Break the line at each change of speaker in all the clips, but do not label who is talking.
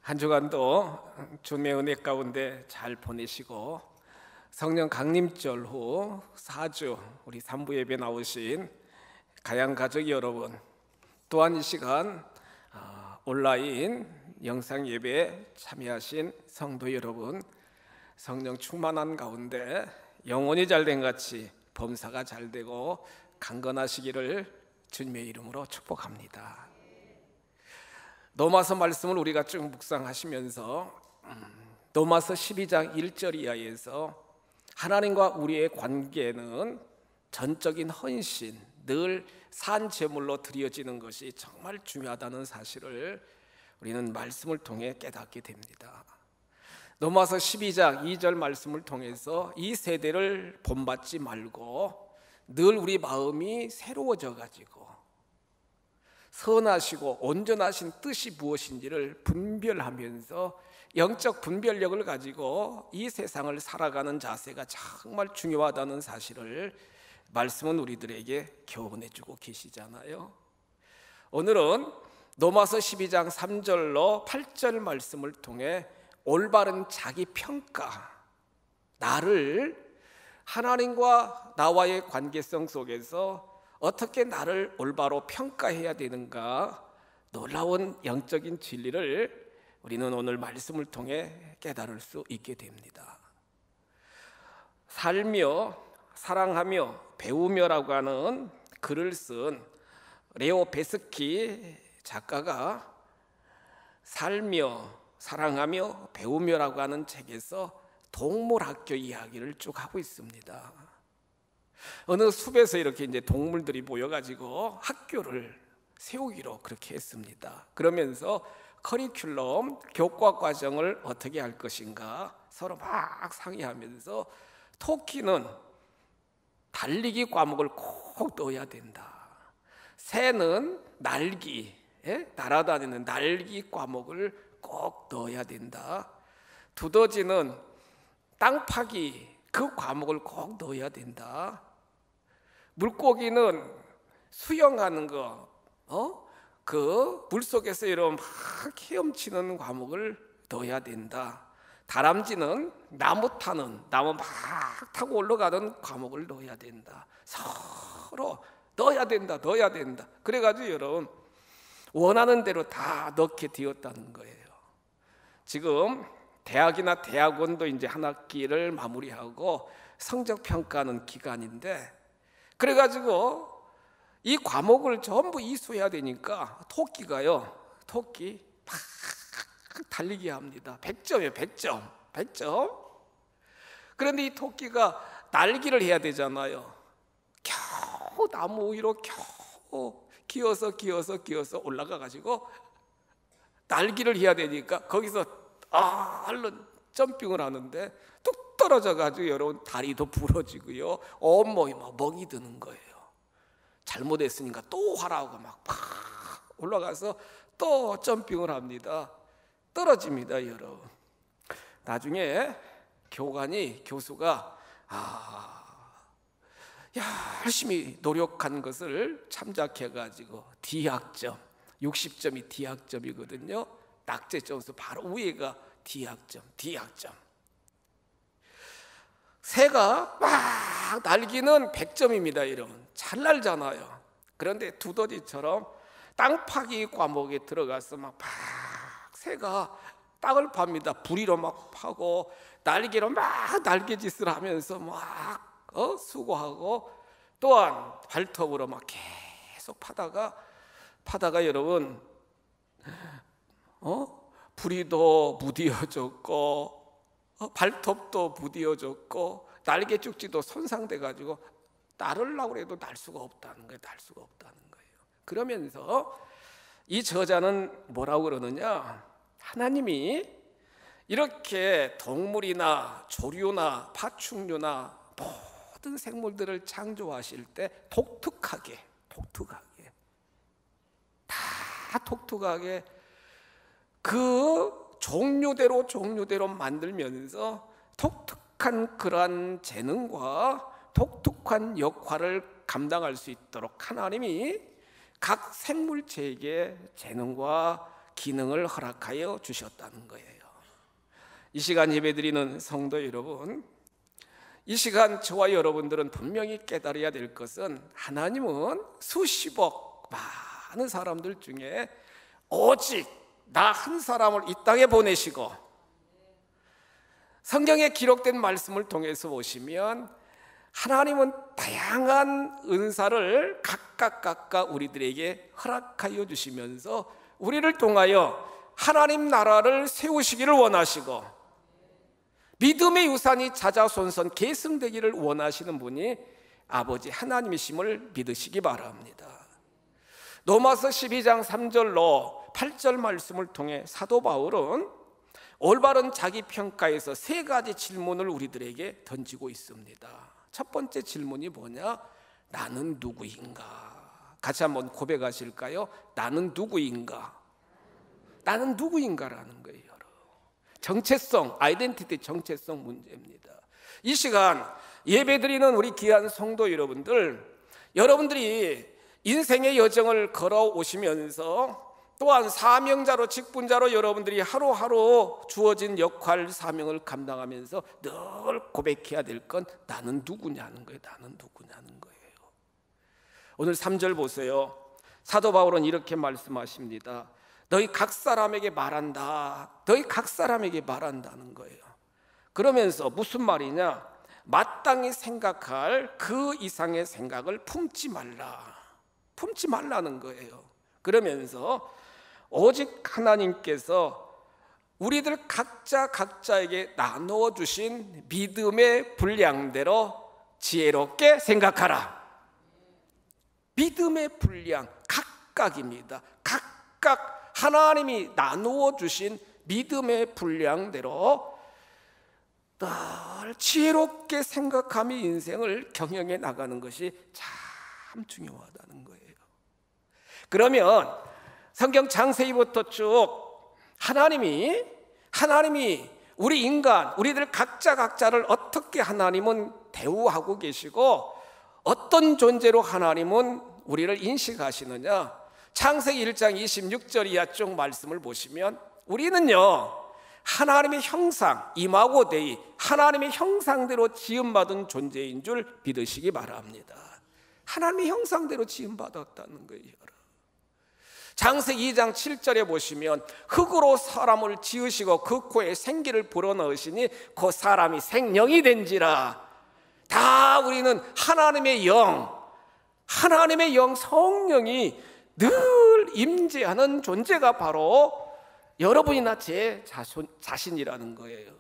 한 주간도 주님의 은혜 가운데 잘 보내시고 성령 강림절 후 4주 우리 산부 예배 나오신 가양 가족 여러분, 또한 이 시간 온라인 영상 예배에 참여하신 성도 여러분, 성령 충만한 가운데 영혼이 잘된 같이 범사가 잘되고 강건하시기를 주님의 이름으로 축복합니다. 로마서 말씀을 우리가 쭉 묵상하시면서 로마서 12장 1절 이하에서 하나님과 우리의 관계는 전적인 헌신, 늘 산 제물로 드려지는 것이 정말 중요하다는 사실을 우리는 말씀을 통해 깨닫게 됩니다. 로마서 12장 2절 말씀을 통해서 이 세대를 본받지 말고 늘 우리 마음이 새로워져 가지고 선하시고 온전하신 뜻이 무엇인지를 분별하면서 영적 분별력을 가지고 이 세상을 살아가는 자세가 정말 중요하다는 사실을 말씀은 우리들에게 교훈해 주고 계시잖아요. 오늘은 로마서 12장 3절로 8절 말씀을 통해 올바른 자기 평가, 나를 하나님과 나와의 관계성 속에서 어떻게 나를 올바로 평가해야 되는가, 놀라운 영적인 진리를 우리는 오늘 말씀을 통해 깨달을 수 있게 됩니다. 살며 사랑하며 배우며라고 하는 글을 쓴 레오 베스키 작가가 살며 사랑하며 배우며라고 하는 책에서 동물학교 이야기를 쭉 하고 있습니다. 어느 숲에서 이렇게 이제 동물들이 모여가지고 학교를 세우기로 그렇게 했습니다. 그러면서 커리큘럼, 교과 과정을 어떻게 할 것인가 서로 막 상의하면서 토끼는 달리기 과목을 꼭 넣어야 된다. 새는 날기, 날아다니는 날기 과목을 꼭 넣어야 된다. 두더지는 땅 파기 그 과목을 꼭 넣어야 된다. 물고기는 수영하는 거, 그 물속에서 이런 막 헤엄치는 과목을 넣어야 된다. 다람쥐는 나무 막 타고 올라가는 과목을 넣어야 된다. 서로 넣어야 된다. 그래가지고 여러분 원하는 대로 다 넣게 되었다는 거예요. 지금 대학이나 대학원도 이제 한 학기를 마무리하고 성적 평가하는 기간인데, 그래가지고 이 과목을 전부 이수해야 되니까 토끼 막 달리기 합니다. 100점이에요. 100점. 그런데 이 토끼가 날기를 해야 되잖아요. 겨우 나무 위로 겨우 기어서 올라가가지고 날기를 해야 되니까 거기서 얼른 점핑을 하는데 뚝 떨어져가지고 여러분 다리도 부러지고요, 온몸이 막 멍이 드는 거예요. 잘못했으니까 또 하라고 막 올라가서 또 점핑을 합니다. 떨어집니다, 여러분. 나중에 교수가 열심히 노력한 것을 참작해가지고 D학점, 60점이 D학점이거든요. 낙제 점수 바로 위에가 D학점. 새가 막 날기는 100점입니다, 여러분. 잘 날잖아요. 그런데 두더지처럼 땅 파기 과목에 들어가서 막 새가 땅을 팝니다. 부리로 막 파고 날개로 막 날개짓을 하면서 막 수고하고, 또한 발톱으로 막 계속 파다가 여러분 부리도 무디어졌고 발톱도 무디어졌고 날개 쭉지도 손상돼 가지고 날으려고 해도 날 수가 없다는 거예요. 그러면서 이 저자는 뭐라고 그러느냐, 하나님이 이렇게 동물이나 조류나 파충류나 모든 생물들을 창조하실 때 독특하게 그 종류대로 만들면서 독특한 그러한 재능과 독특한 역할을 감당할 수 있도록 하나님이 각 생물체에게 재능과 기능을 허락하여 주셨다는 거예요. 이 시간 예배드리는 성도 여러분, 이 시간 저와 여러분들은 분명히 깨달아야 될 것은 하나님은 수십억 많은 사람들 중에 오직 나 한 사람을 이 땅에 보내시고, 성경에 기록된 말씀을 통해서 보시면 하나님은 다양한 은사를 각각 우리들에게 허락하여 주시면서 우리를 통하여 하나님 나라를 세우시기를 원하시고, 믿음의 유산이 자자손손 계승되기를 원하시는 분이 아버지 하나님이심을 믿으시기 바랍니다. 로마서 12장 3절로 8절 말씀을 통해 사도 바울은 올바른 자기 평가에서 세 가지 질문을 우리들에게 던지고 있습니다. 첫 번째 질문이 뭐냐? 나는 누구인가? 같이 한번 고백하실까요? 나는 누구인가? 나는 누구인가라는 거예요. 정체성, 아이덴티티 정체성 문제입니다. 이 시간 예배드리는 우리 귀한 성도 여러분들이 인생의 여정을 걸어오시면서 또한 사명자로, 직분자로 여러분들이 하루하루 주어진 역할, 사명을 감당하면서 늘 고백해야 될 건 나는 누구냐는 거예요. 나는 누구냐는 거예요. 오늘 3절 보세요. 사도 바울은 이렇게 말씀하십니다. 너희 각 사람에게 말한다. 너희 각 사람에게 말한다는 거예요. 그러면서 무슨 말이냐? 마땅히 생각할 그 이상의 생각을 품지 말라는 거예요. 그러면서 오직 하나님께서 우리들 각자에게 나누어 주신 믿음의 분량대로 지혜롭게 생각하라. 믿음의 분량, 각각입니다. 각각 하나님이 나누어 주신 믿음의 분량대로 늘 지혜롭게 생각하며 인생을 경영해 나가는 것이 참 중요하다는 거예요. 그러면 성경 창세기부터 쭉 하나님이 우리 인간, 우리들 각자를 어떻게 하나님은 대우하고 계시고 어떤 존재로 하나님은 우리를 인식하시느냐? 창세기 1장 26절 이하 쪽 말씀을 보시면 우리는요 하나님의 형상, 이마고 데이, 하나님의 형상대로 지음받은 존재인 줄 믿으시기 바랍니다. 하나님의 형상대로 지음받았다는 거예요. 창세기 2장 7절에 보시면 흙으로 사람을 지으시고 그 코에 생기를 불어넣으시니 그 사람이 생명이 된지라. 다 우리는 하나님의 영 성령이 늘 임재하는 존재가 바로 여러분이나 제 자신이라는 거예요.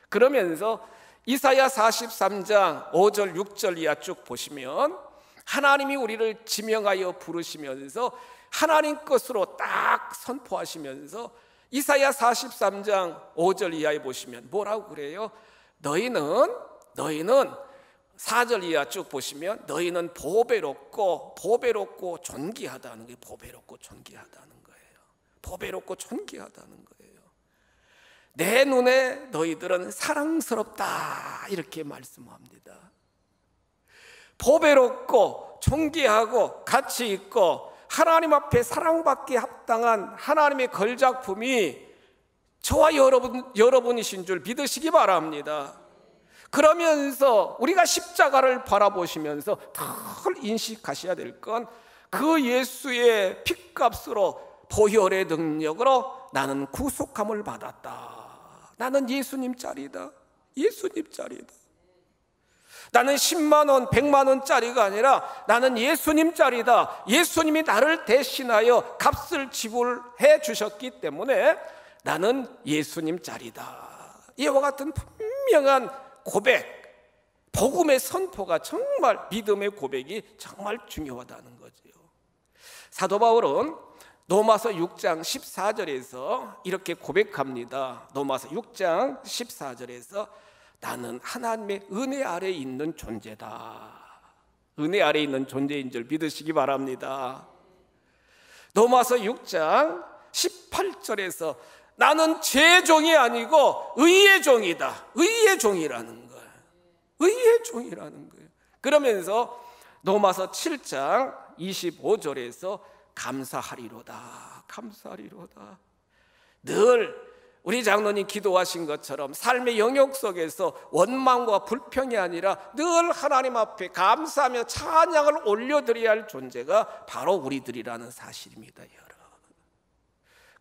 그러면서 이사야 43장 5절 6절 이하 쭉 보시면 하나님이 우리를 지명하여 부르시면서 하나님 것으로 딱 선포하시면서 이사야 43장 5절 이하에 보시면 뭐라고 그래요? 너희는 4절 이하 쭉 보시면 너희는 보배롭고 존귀하다는 거예요. 보배롭고 존귀하다는 거예요. 내 눈에 너희들은 사랑스럽다 이렇게 말씀합니다. 보배롭고 존귀하고 가치 있고 하나님 앞에 사랑받기에 합당한 하나님의 걸작품이 저와 여러분이신 줄 믿으시기 바랍니다. 그러면서 우리가 십자가를 바라보시면서 늘 인식하셔야 될 건 그 예수의 핏값으로 보혈의 능력으로 나는 구속함을 받았다. 나는 예수님 짤이다. 나는 10만 원, 100만 원짜리가 아니라 나는 예수님 짤이다. 예수님이 나를 대신하여 값을 지불해 주셨기 때문에 나는 예수님 짤이다. 이와 같은 분명한 고백, 복음의 선포가 정말 믿음의 고백이 정말 중요하다는 거죠. 사도 바울은 로마서 6장 14절에서 이렇게 고백합니다. 로마서 6장 14절에서 나는 하나님의 은혜 아래에 있는 존재다. 은혜 아래에 있는 존재인 줄 믿으시기 바랍니다. 로마서 6장 18절에서 나는 죄의 종이 아니고 의의 종이다. 의의 종이라는 거예요. 그러면서 로마서 7장 25절에서 감사하리로다. 감사하리로다. 늘 우리 장로님 기도하신 것처럼 삶의 영역 속에서 원망과 불평이 아니라 늘 하나님 앞에 감사하며 찬양을 올려드려야 할 존재가 바로 우리들이라는 사실입니다. 여러분,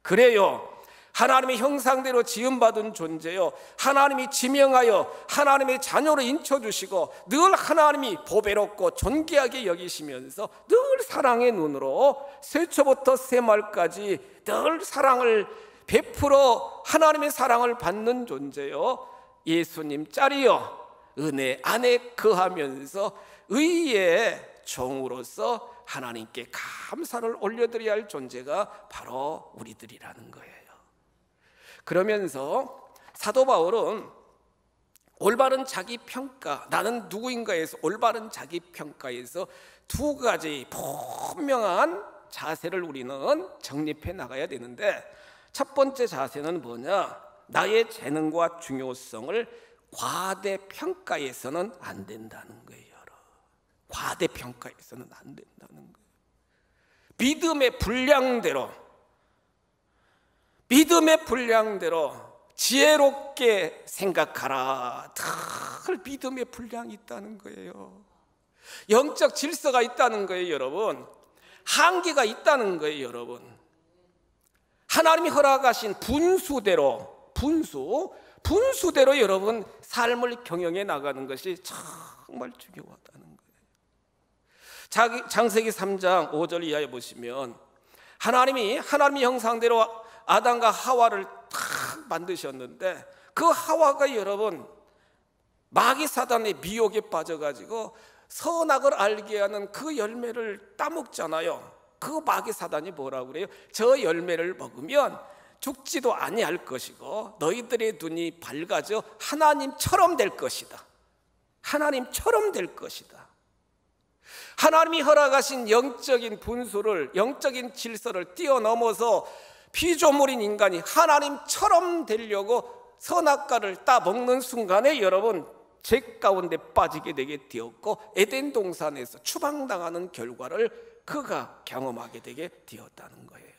그래요 하나님의 형상대로 지음받은 존재요, 하나님이 지명하여 하나님의 자녀로 인쳐주시고 늘 하나님이 보배롭고 존귀하게 여기시면서 늘 사랑의 눈으로 세초부터 세말까지 늘 사랑을 베풀어 하나님의 사랑을 받는 존재요, 예수님 짤이요 은혜 안에 거하면서 의의 종으로서 하나님께 감사를 올려드려야 할 존재가 바로 우리들이라는 거예요. 그러면서 사도 바울은 올바른 자기평가, 나는 누구인가에서 올바른 자기평가에서 두 가지 분명한 자세를 우리는 정립해 나가야 되는데, 첫 번째 자세는 뭐냐? 나의 재능과 중요성을 과대평가해서는 안 된다는 거예요. 과대평가해서는 안 된다는 거예요. 믿음의 분량대로 지혜롭게 생각하라. 늘 믿음의 분량이 있다는 거예요. 영적 질서가 있다는 거예요, 여러분. 한계가 있다는 거예요, 여러분. 하나님이 허락하신 분수대로 여러분 삶을 경영해 나가는 것이 정말 중요하다는 거예요. 창세기 3장 5절 이하에 보시면 하나님이 형상대로 아담과 하와를 탁 만드셨는데, 그 하와가 여러분 마귀 사단의 미혹에 빠져가지고 선악을 알게 하는 그 열매를 따먹잖아요. 그 마귀 사단이 뭐라고 그래요? 저 열매를 먹으면 죽지도 아니할 것이고 너희들의 눈이 밝아져 하나님처럼 될 것이다. 하나님처럼 될 것이다. 하나님이 허락하신 영적인 분수를, 영적인 질서를 뛰어넘어서 피조물인 인간이 하나님처럼 되려고 선악과를 따먹는 순간에 여러분 죄 가운데 빠지게 되게 되었고, 에덴 동산에서 추방당하는 결과를 그가 경험하게 되게 되었다는 거예요.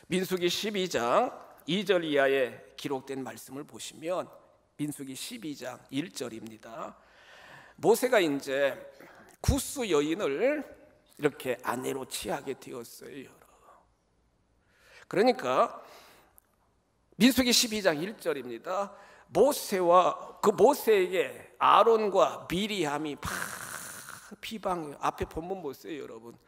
민수기 12장 2절 이하에 기록된 말씀을 보시면 민수기 12장 1절입니다. 모세가 이제 구스 여인을 이렇게 아내로 취하게 되었어요. 그러니까 민수기 12장 1절입니다. 모세에게 아론과 미리암이 비방해요. 앞에 본문 보세요, 여러분.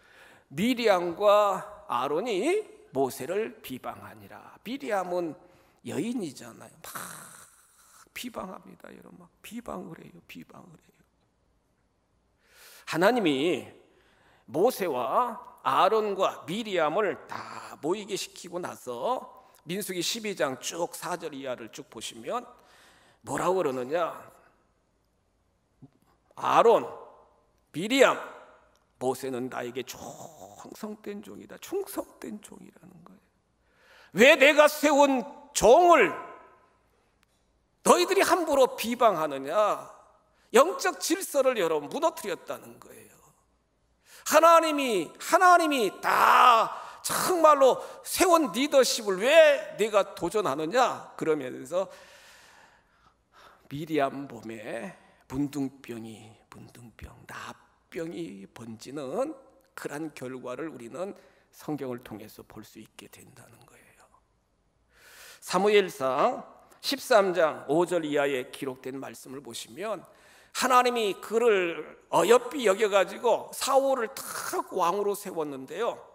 미리암과 아론이 모세를 비방하니라. 미리암은 여인이잖아요. 막 비방합니다, 여러분. 막 비방을 해요. 하나님이 모세와 아론과 미리암을 다 모이게 시키고 나서 민수기 12장 쭉 4절 이하를 쭉 보시면 뭐라고 그러느냐? 아론, 미리암, 모세는 나에게 충성된 종이다. 충성된 종이라는 거예요. 왜 내가 세운 종을 너희들이 함부로 비방하느냐? 영적 질서를 여러분 무너뜨렸다는 거예요. 하나님이 다 정말로 세운 리더십을 왜 내가 도전하느냐? 그러면서 미리암 몸에 나병이 번지는 그런 결과를 우리는 성경을 통해서 볼 수 있게 된다는 거예요. 사무엘상 13장 5절 이하에 기록된 말씀을 보시면 하나님이 그를 어여삐 여겨가지고 사울을 탁 왕으로 세웠는데요,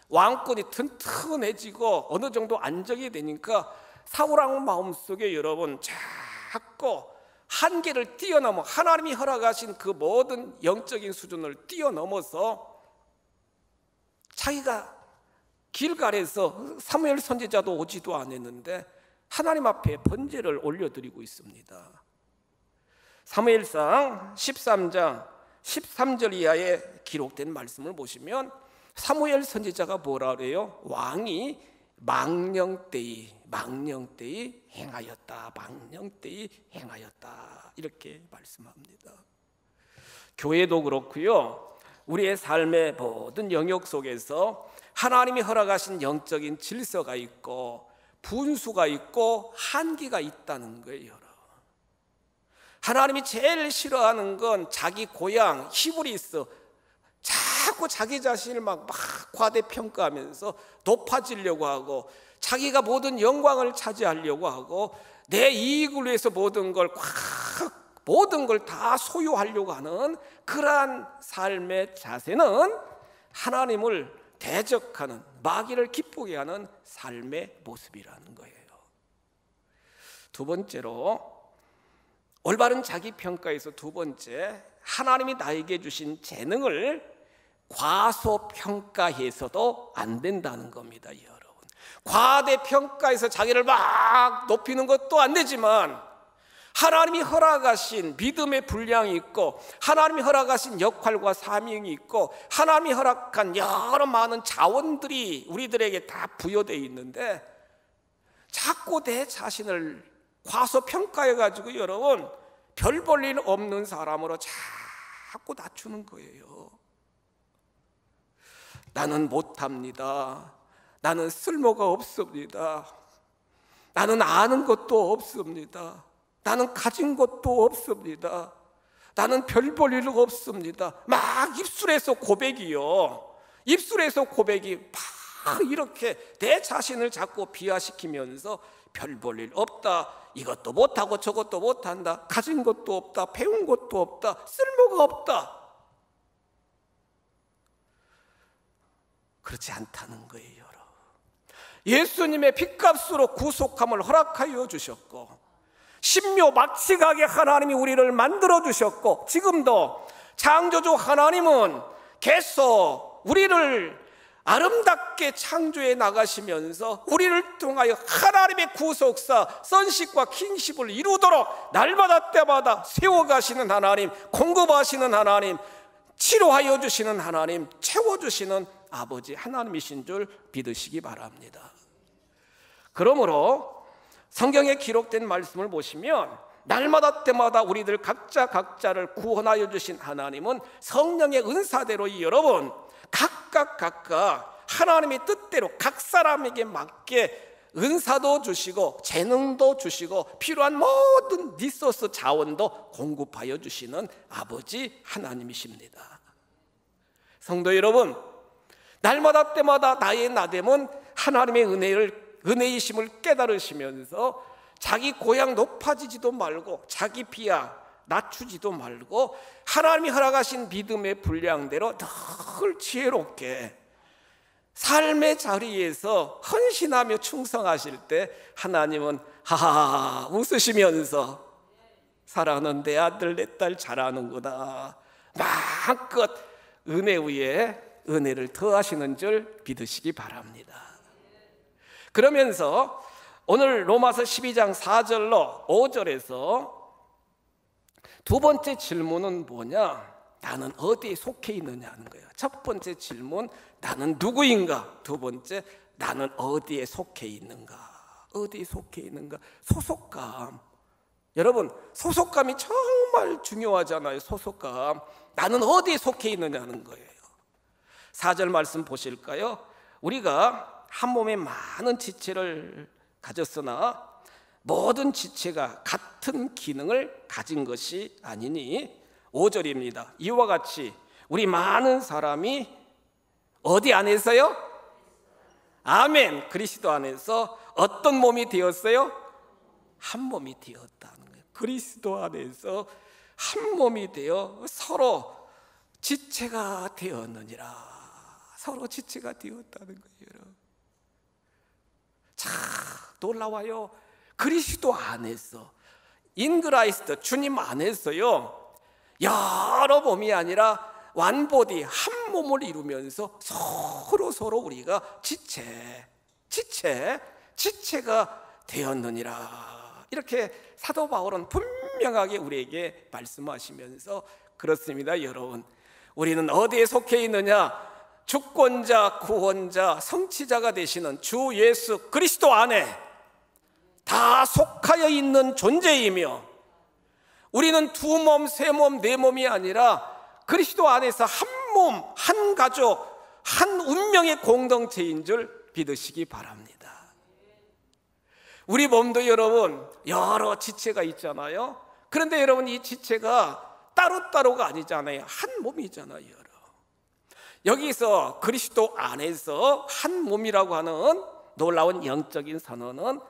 왕권이 튼튼해지고 어느 정도 안정이 되니까 사울왕 마음속에 여러분 자꾸 한계를 뛰어넘어 하나님이 허락하신 그 모든 영적인 수준을 뛰어넘어서 자기가 길갈에서 사무엘 선지자도 오지도 않았는데 하나님 앞에 번제를 올려드리고 있습니다. 사무엘상 13장 13절 이하에 기록된 말씀을 보시면 사무엘 선지자가 뭐라 그래요? 왕이 망령되이 행하였다. 이렇게 말씀합니다. 교회도 그렇고요, 우리의 삶의 모든 영역 속에서 하나님이 허락하신 영적인 질서가 있고 분수가 있고 한계가 있다는 거예요. 하나님이 제일 싫어하는 건 자기 고향 히브리스, 자꾸 자기 자신을 막 과대평가하면서 높아지려고 하고 자기가 모든 영광을 차지하려고 하고 내 이익을 위해서 모든 걸 다 소유하려고 하는 그러한 삶의 자세는 하나님을 대적하는, 마귀를 기쁘게 하는 삶의 모습이라는 거예요. 두 번째로, 올바른 자기평가에서 두 번째, 하나님이 나에게 주신 재능을 과소평가해서도 안 된다는 겁니다. 여러분, 과대평가해서 자기를 막 높이는 것도 안 되지만 하나님이 허락하신 믿음의 분량이 있고 하나님이 허락하신 역할과 사명이 있고 하나님이 허락한 여러 많은 자원들이 우리들에게 다 부여되어 있는데 자꾸 내 자신을 과소평가해가지고 여러분 별 볼 일 없는 사람으로 자꾸 낮추는 거예요. 나는 못합니다. 나는 쓸모가 없습니다. 나는 아는 것도 없습니다. 나는 가진 것도 없습니다. 나는 별 볼 일 없습니다. 막 입술에서 고백이요. 입술에서 고백이 막 이렇게 내 자신을 자꾸 비하시키면서 별 볼 일 없다. 이것도 못하고 저것도 못한다. 가진 것도 없다. 배운 것도 없다. 쓸모가 없다. 그렇지 않다는 거예요. 예수님의 핏값으로 구속함을 허락하여 주셨고 신묘막측하게 하나님이 우리를 만들어 주셨고 지금도 창조주 하나님은 계속 우리를 아름답게 창조해 나가시면서 우리를 통하여 하나님의 구속사 선식과 킹십을 이루도록 날마다 때마다 세워가시는 하나님, 공급하시는 하나님, 치료하여 주시는 하나님, 채워주시는 아버지 하나님이신 줄 믿으시기 바랍니다. 그러므로 성경에 기록된 말씀을 보시면 날마다 때마다 우리들 각자를 구원하여 주신 하나님은 성령의 은사대로 여러분 각각 하나님의 뜻대로 각 사람에게 맞게 은사도 주시고 재능도 주시고 필요한 모든 리소스 자원도 공급하여 주시는 아버지 하나님이십니다. 성도 여러분, 날마다 때마다 나의 나됨은 하나님의 은혜이심을 깨달으시면서 자기 고향 높아지지도 말고 자기 비하 낮추지도 말고 하나님이 허락하신 믿음의 분량대로 늘 지혜롭게 삶의 자리에서 헌신하며 충성하실 때 하나님은 하하 웃으시면서 사랑하는 내 아들 내 딸 잘하는구나 마음껏 은혜 위에 은혜를 더하시는 줄 믿으시기 바랍니다. 그러면서 오늘 로마서 12장 4절로 5절에서 두 번째 질문은 뭐냐? 나는 어디에 속해 있느냐 하는 거예요. 첫 번째 질문, 나는 누구인가? 두 번째, 나는 어디에 속해 있는가? 어디에 속해 있는가? 소속감. 여러분, 소속감이 정말 중요하잖아요. 소속감. 나는 어디에 속해 있느냐는 거예요. 4절 말씀 보실까요? 우리가 한 몸에 많은 지체를 가졌으나 모든 지체가 같은 기능을 가진 것이 아니니 5절입니다. 이와 같이 우리 많은 사람이 어디 안에서요? 아멘. 그리스도 안에서 어떤 몸이 되었어요? 한 몸이 되었다는 거예요. 그리스도 안에서 한 몸이 되어 서로 지체가 되었느니라. 서로 지체가 되었다는 거예요. 참 놀라워요. 그리스도 안에서 인그라이스트 주님 안에서요 여러 몸이 아니라 완보디 한 몸을 이루면서 서로 우리가 지체가 되었느니라. 이렇게 사도 바울은 분명하게 우리에게 말씀하시면서 그렇습니다. 여러분, 우리는 어디에 속해 있느냐? 주권자, 구원자, 성취자가 되시는 주 예수 그리스도 안에 다 속하여 있는 존재이며 우리는 두 몸, 세 몸, 네 몸이 아니라 그리스도 안에서 한 몸, 한 가족, 한 운명의 공동체인 줄 믿으시기 바랍니다. 우리 몸도 여러분 여러 지체가 있잖아요. 그런데 여러분 이 지체가 따로따로가 아니잖아요. 한 몸이잖아요. 여기서 그리스도 안에서 한 몸이라고 하는 놀라운 영적인 선언은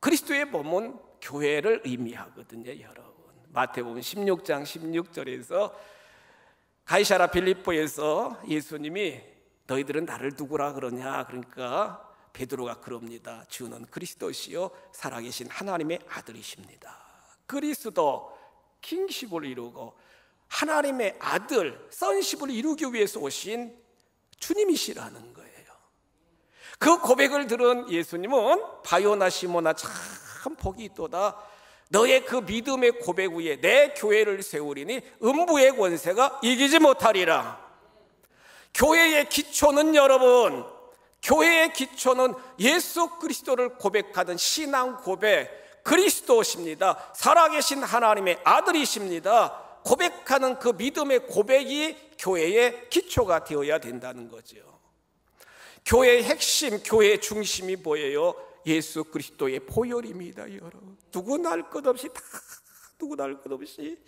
그리스도의 몸은 교회를 의미하거든요. 여러분 마태복음 16장 16절에서 가이사랴 빌립보에서 예수님이 너희들은 나를 누구라 그러냐, 그러니까 베드로가 그럽니다. 주는 그리스도시요 살아계신 하나님의 아들이십니다. 그리스도 킹십을 이루고 하나님의 아들 선십을 이루기 위해서 오신 주님이시라는 거예요. 그 고백을 들은 예수님은 바요나 시모나 참 복이 있도다. 너의 그 믿음의 고백 위에 내 교회를 세우리니 음부의 권세가 이기지 못하리라. 교회의 기초는 여러분, 교회의 기초는 예수 그리스도를 고백하던 신앙 고백, 그리스도십니다. 살아계신 하나님의 아들이십니다. 고백하는 그 믿음의 고백이 교회의 기초가 되어야 된다는 거죠. 교회의 핵심, 교회의 중심이 뭐예요? 예수 그리스도의 보혈입니다. 여러분 누구 날 것 없이 다 누구 날 것 없이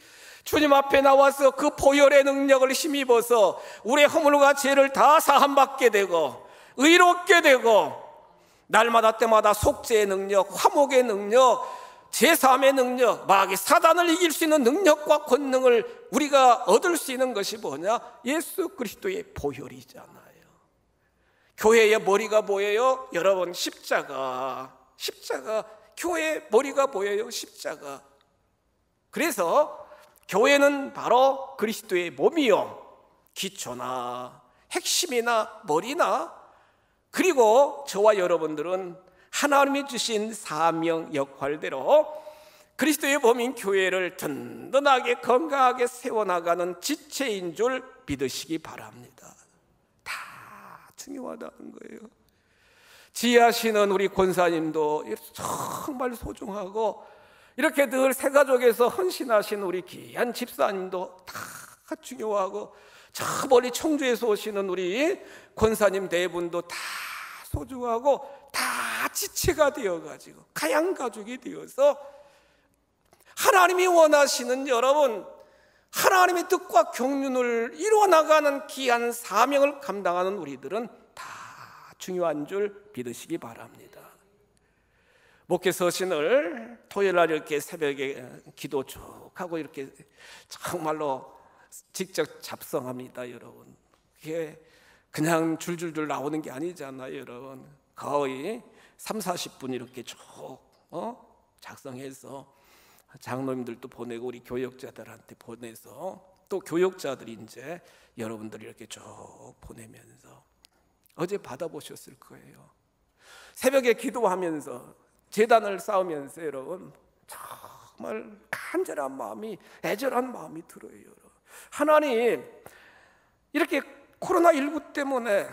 주님 앞에 나와서 그 보혈의 능력을 힘입어서 우리의 허물과 죄를 다 사함받게 되고 의롭게 되고 날마다 때마다 속죄의 능력, 화목의 능력, 제사함의 능력, 마귀 사단을 이길 수 있는 능력과 권능을 우리가 얻을 수 있는 것이 뭐냐? 예수 그리스도의 보혈이잖아요. 교회의 머리가 뭐예요? 여러분 십자가, 교회의 머리가 뭐예요? 십자가. 그래서 교회는 바로 그리스도의 몸이요, 기초나 핵심이나 머리나, 그리고 저와 여러분들은 하나님이 주신 사명 역할대로 그리스도의 몸인 교회를 든든하게 건강하게 세워나가는 지체인 줄 믿으시기 바랍니다. 다 중요하다는 거예요. 지혜하시는 우리 권사님도 정말 소중하고, 이렇게 늘 새가족에서 헌신하신 우리 귀한 집사님도 다 중요하고, 저 멀리 청주에서 오시는 우리 권사님 네 분도 다 소중하고, 다 지체가 되어가지고 가양 가족이 되어서 하나님이 원하시는 여러분, 하나님의 뜻과 경륜을 이루어나가는 귀한 사명을 감당하는 우리들은 다 중요한 줄 믿으시기 바랍니다. 목회 서신을 토요일날 이렇게 새벽에 기도 쭉 하고 이렇게 정말로 직접 작성합니다. 여러분 그게 그냥 줄줄줄 나오는 게 아니잖아요. 여러분 거의 30-40분 이렇게 쭉 작성해서 장로님들도 보내고 우리 교역자들한테 보내서 또 교역자들이 이제 여러분들이 이렇게 쭉 보내면서 어제 받아보셨을 거예요. 새벽에 기도하면서 제단을 쌓으면서 여러분 정말 간절한 마음이, 애절한 마음이 들어요. 여러분. 하나님, 이렇게 코로나19 때문에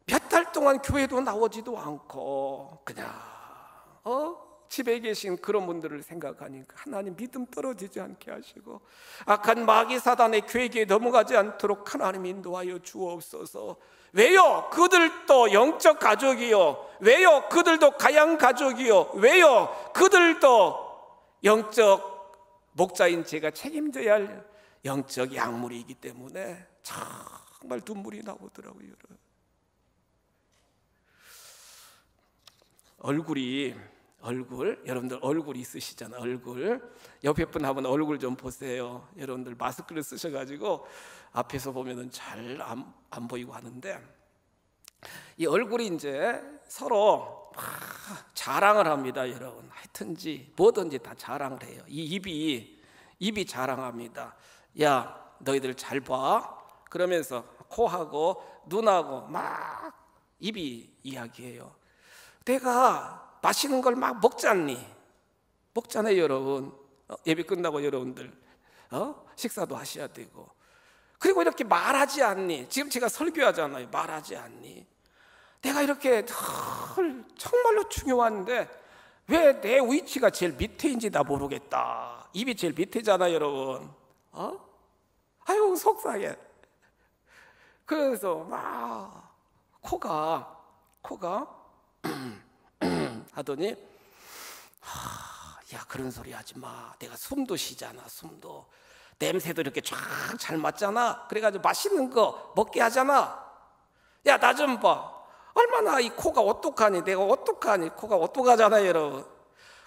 몇 달 동안 교회도 나오지도 않고 그냥 집에 계신 그런 분들을 생각하니까 하나님 믿음 떨어지지 않게 하시고 악한 마귀 사단의 괴계에 넘어가지 않도록 하나님 인도하여 주옵소서. 왜요? 그들도 영적 가족이요. 왜요? 그들도 가양 가족이요. 왜요? 그들도 영적 목자인 제가 책임져야 할 영적 약물이기 때문에 정말 눈물이 나오더라고요. 여러분들 얼굴 있으시잖아요. 얼굴 옆에 분 한번 얼굴 좀 보세요. 여러분들 마스크를 쓰셔가지고 앞에서 보면은 잘 안 보이고 하는데, 이 얼굴이 이제 서로 자랑을 합니다. 여러분 하여튼지 뭐든지 다 자랑을 해요. 이 입이 자랑합니다. 야 너희들 잘 봐. 그러면서 코하고 눈하고 막 입이 이야기해요. 내가 맛있는 걸 막 먹잖아요. 여러분 예배 끝나고 여러분들 식사도 하셔야 되고, 그리고 이렇게 말하지 않니? 지금 제가 설교하잖아요. 말하지 않니? 내가 이렇게 정말로 중요한데 왜 내 위치가 제일 밑에인지 나 모르겠다. 입이 제일 밑에잖아요. 여러분 아유 속상해. 그래서 막 코가 하더니 야, 그런 소리 하지 마. 내가 숨도 쉬잖아. 숨도 냄새도 이렇게 쫙 잘 맡잖아. 그래가지고 맛있는 거 먹게 하잖아. 야, 나 좀 봐. 얼마나 이 코가 어떡하니. 내가 어떡하니. 코가 어떡하잖아요, 여러분.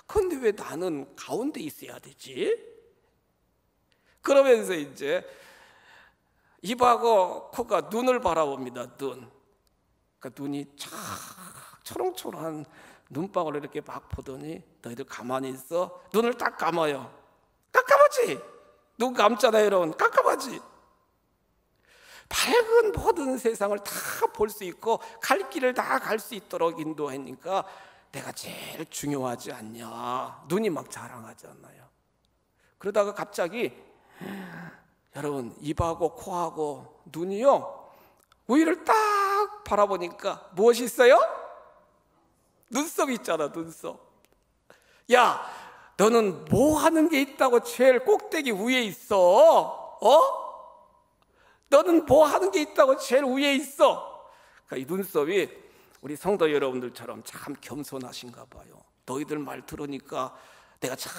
근데 왜 나는 가운데 있어야 되지? 그러면서 이제 입하고 코가 눈을 바라봅니다. 그러니까 눈이 쫙 초롱초롱한 눈방울을 이렇게 막 보더니 너희들 가만히 있어. 눈을 딱 감아요. 깜깜하지? 눈 감잖아요, 여러분. 깜깜하지? 밝은 모든 세상을 다 볼 수 있고 갈 길을 다 갈 수 있도록 인도하니까 내가 제일 중요하지 않냐. 눈이 막 자랑하잖아요. 그러다가 갑자기 여러분, 입하고 코하고 눈이요, 위를 딱 바라보니까 무엇이 있어요? 눈썹이 있잖아. 눈썹. 야, 너는 뭐 하는 게 있다고 제일 꼭대기 위에 있어? 너는 뭐 하는 게 있다고 제일 위에 있어? 그러니까 이 눈썹이 우리 성도 여러분들처럼 참 겸손하신가 봐요. 너희들 말 들으니까 내가 참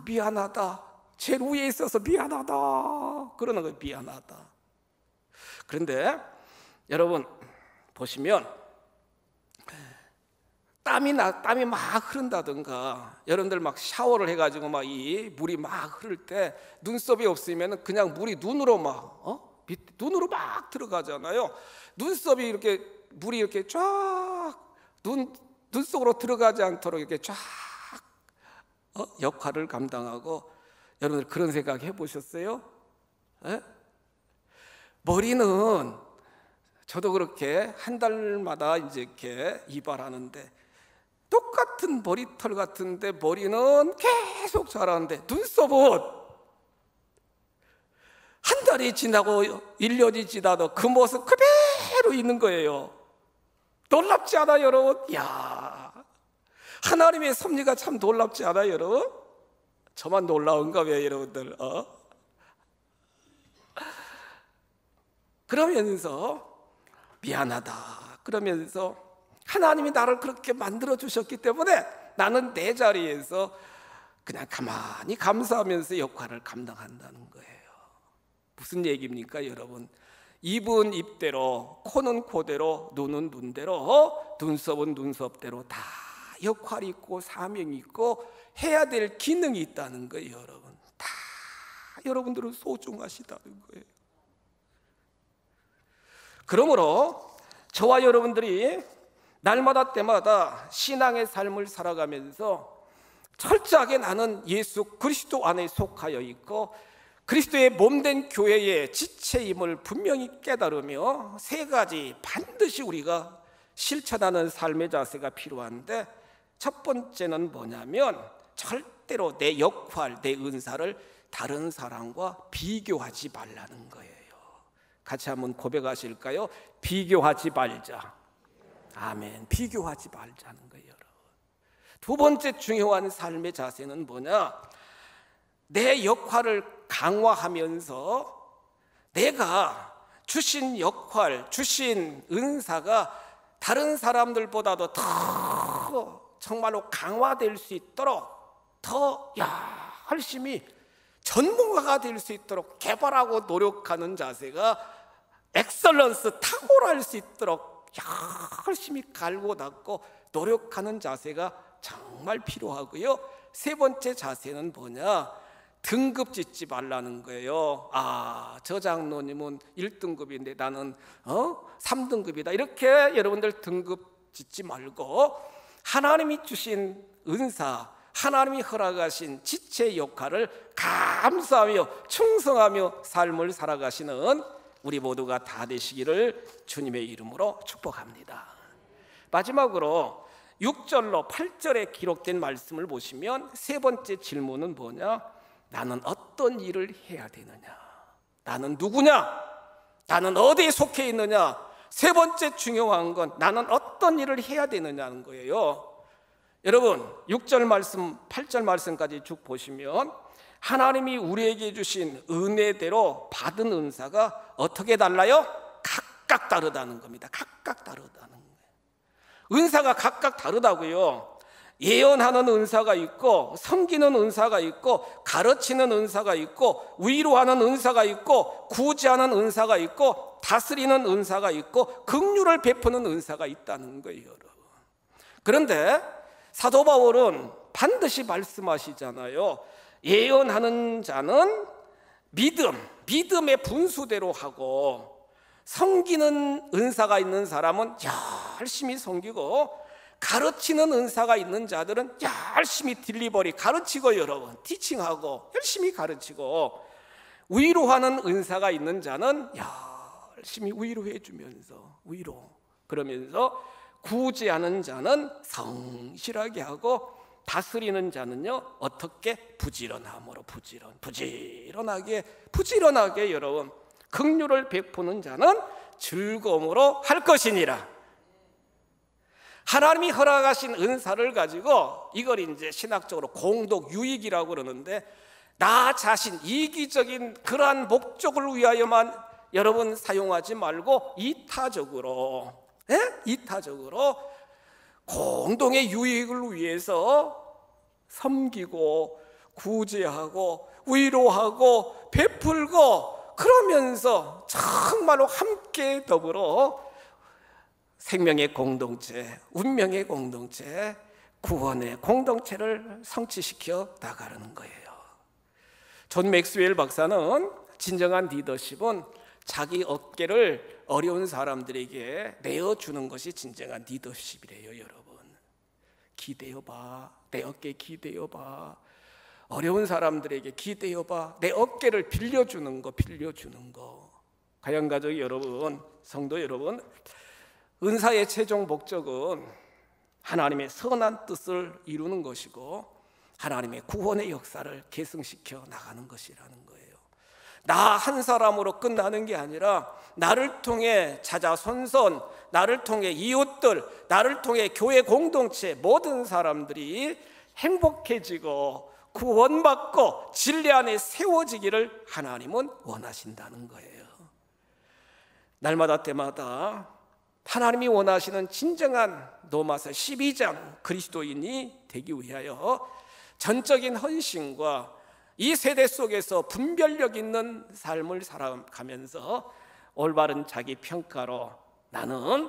미안하다. 제일 위에 있어서 미안하다. 그러는 거예요. 미안하다. 그런데 여러분 보시면 땀이 막 흐른다든가, 여러분들 막 샤워를 해가지고 막 이 물이 막 흐를 때 눈썹이 없으면 그냥 물이 눈으로 눈으로 막 들어가잖아요. 눈썹이 이렇게 물이 이렇게 쫙 눈 속으로 들어가지 않도록 이렇게 쫙 역할을 감당하고, 여러분들 그런 생각 해보셨어요? 머리는 저도 그렇게 한 달마다 이제 이렇게 이발하는데 똑같은 머리털 같은데 머리는 계속 자라는데 눈썹은 한 달이 지나고 1년이 지나도 그 모습 그대로 있는 거예요. 놀랍지 않아요, 여러분? 야, 하나님의 섭리가 참 놀랍지 않아요, 여러분? 저만 놀라운가 봐요, 여러분들. 그러면서 미안하다. 그러면서 하나님이 나를 그렇게 만들어 주셨기 때문에 나는 내 자리에서 그냥 가만히 감사하면서 역할을 감당한다는 거예요. 무슨 얘기입니까, 여러분? 입은 입대로, 코는 코대로, 눈은 눈대로, 눈썹은 눈썹대로 다 역할이 있고 사명이 있고 해야 될 기능이 있다는 거예요, 여러분. 다 여러분들은 소중하시다는 거예요. 그러므로 저와 여러분들이 날마다 때마다 신앙의 삶을 살아가면서 철저하게 나는 예수 그리스도 안에 속하여 있고 그리스도의 몸된 교회의 지체임을 분명히 깨달으며 세 가지 반드시 우리가 실천하는 삶의 자세가 필요한데, 첫 번째는 뭐냐면 절대로 내 역할, 내 은사를 다른 사람과 비교하지 말라는 거예요. 같이 한번 고백하실까요? 비교하지 말자. 아멘. 비교하지 말자는 거예요, 여러분. 두 번째 중요한 삶의 자세는 뭐냐? 내 역할을 강화하면서 내가 주신 역할, 주신 은사가 다른 사람들보다도 더 정말로 강화될 수 있도록 더 열심히 전문가가 될 수 있도록 개발하고 노력하는 자세가 엑셀런스, 탁월할 수 있도록 열심히 갈고 닦고 노력하는 자세가 정말 필요하고요. 세 번째 자세는 뭐냐? 등급 짓지 말라는 거예요. 저 장로님은 1등급인데 나는 3등급이다. 이렇게 여러분들 등급 짓지 말고 하나님이 주신 은사, 하나님이 허락하신 지체 역할을 감사하며 충성하며 삶을 살아가시는 우리 모두가 다 되시기를 주님의 이름으로 축복합니다. 마지막으로 6절로 8절에 기록된 말씀을 보시면 세 번째 질문은 뭐냐? 나는 어떤 일을 해야 되느냐? 나는 누구냐? 나는 어디에 속해 있느냐? 세 번째 중요한 건 나는 어떤 일을 해야 되느냐는 거예요. 여러분 6절 말씀 8절 말씀까지 쭉 보시면 하나님이 우리에게 주신 은혜대로 받은 은사가 어떻게 달라요? 각각 다르다는 겁니다. 각각 다르다는 거예요. 은사가 각각 다르다고요. 예언하는 은사가 있고, 섬기는 은사가 있고, 가르치는 은사가 있고, 위로하는 은사가 있고, 구제하는 은사가 있고, 다스리는 은사가 있고, 긍휼을 베푸는 은사가 있다는 거예요, 여러분. 그런데 사도 바울은 반드시 말씀하시잖아요. 예언하는 자는 믿음의 분수대로 하고, 섬기는 은사가 있는 사람은 열심히 섬기고, 가르치는 은사가 있는 자들은 열심히 딜리버리 가르치고, 여러분 티칭하고 열심히 가르치고, 위로하는 은사가 있는 자는 열심히 위로해 주면서 그러면서 구제하는 자는 성실하게 하고, 다스리는 자는요 어떻게? 부지런함으로 부지런하게 여러분 긍휼을 베푸는 자는 즐거움으로 할 것이니라. 하나님이 허락하신 은사를 가지고, 이걸 이제 신학적으로 공동 유익이라고 그러는데, 나 자신 이기적인 그러한 목적을 위하여만 여러분 사용하지 말고 이타적으로 공동의 유익을 위해서 섬기고 구제하고 위로하고 베풀고, 그러면서 정말로 함께 더불어 생명의 공동체, 운명의 공동체, 구원의 공동체를 성취시켜 나가는 거예요. 존 맥스웰 박사는 진정한 리더십은 자기 어깨를 어려운 사람들에게 내어주는 것이 진정한 리더십이래요. 여러분 기대어봐, 내 어깨 기대어봐, 어려운 사람들에게 기대어봐, 내 어깨를 빌려주는 거. 가양가족 여러분, 성도 여러분, 은사의 최종 목적은 하나님의 선한 뜻을 이루는 것이고, 하나님의 구원의 역사를 계승시켜 나가는 것이라는 거예요. 나 한 사람으로 끝나는 게 아니라, 나를 통해 자자손손, 나를 통해 이웃들, 나를 통해 교회 공동체 모든 사람들이 행복해지고 구원받고 진리 안에 세워지기를 하나님은 원하신다는 거예요. 날마다 때마다 하나님이 원하시는 진정한 로마서 12장 그리스도인이 되기 위하여 전적인 헌신과 이 세대 속에서 분별력 있는 삶을 살아가면서 올바른 자기 평가로, 나는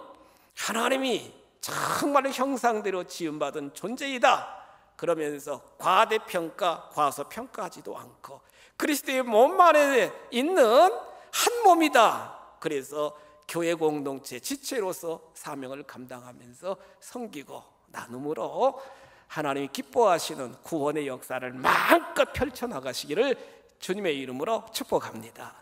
하나님이 정말 형상대로 지음받은 존재이다 그러면서 과대평가, 과소평가하지도 않고, 그리스도의 몸 안에 있는 한 몸이다, 그래서 교회 공동체 지체로서 사명을 감당하면서 섬기고 나눔으로 하나님이 기뻐하시는 구원의 역사를 마음껏 펼쳐나가시기를 주님의 이름으로 축복합니다.